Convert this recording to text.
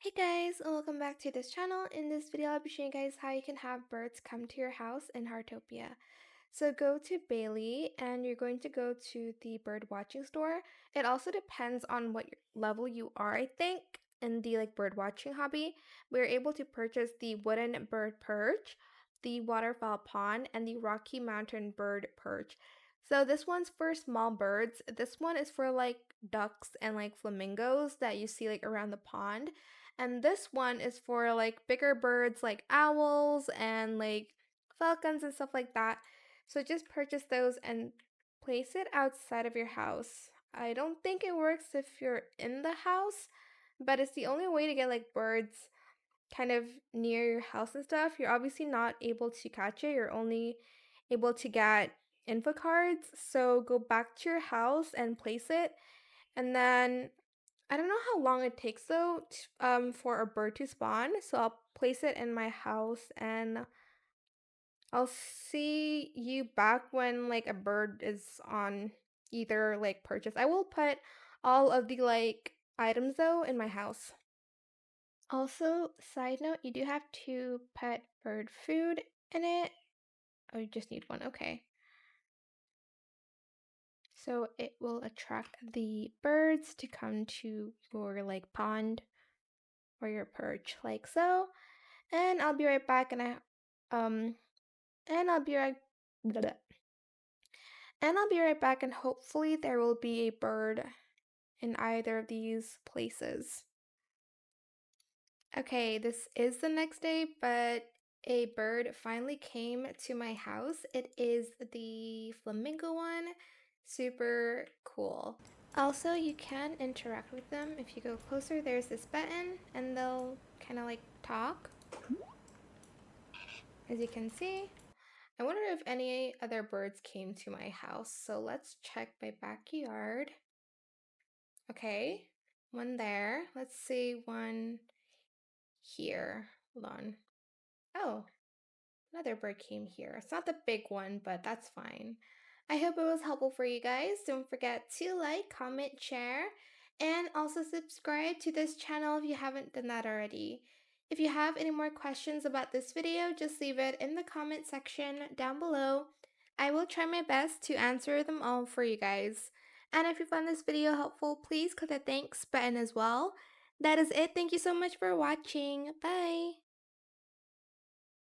Hey guys, and welcome back to this channel. In this video, I'll be showing you guys how you can have birds come to your house in Heartopia. So go to Bailey and you're going to go to the bird watching store. It also depends on what level you are, I think, in the bird watching hobby. We're able to purchase the wooden bird perch, the waterfowl pond, and the Rocky Mountain bird perch. So this one's for small birds. This one is for ducks and flamingos that you see around the pond. And this one is for bigger birds like owls and falcons and stuff like that. So just purchase those and place it outside of your house. I don't think it works if you're in the house, but it's the only way to get birds kind of near your house and stuff. You're obviously not able to catch it. You're only able to get info cards. So go back to your house and place it. And then I don't know how long it takes though for a bird to spawn. So I'll place it in my house and I'll see you back when a bird is on either purchase. I will put all of the items though in my house. Also, side note, you do have to put bird food in it. Oh, you just need one. Okay. So it will attract the birds to come to your pond or your perch like so. And I'll be right back um and I'll be right blah, blah. And I'll be right back and hopefully there will be a bird in either of these places. Okay, this is the next day, but a bird finally came to my house. It is the flamingo one. Super cool. Also, you can interact with them. If you go closer, there's this button and they'll kind of talk. As you can see, I wonder if any other birds came to my house. So let's check my backyard. Okay, one there. Let's see one here. Hold on. Oh, another bird came here. It's not the big one, but that's fine. I hope it was helpful for you guys. Don't forget to like, comment, share, and also subscribe to this channel if you haven't done that already. If you have any more questions about this video, just leave it in the comment section down below. I will try my best to answer them all for you guys. And if you found this video helpful, please click the thanks button as well. That is it. Thank you so much for watching. Bye!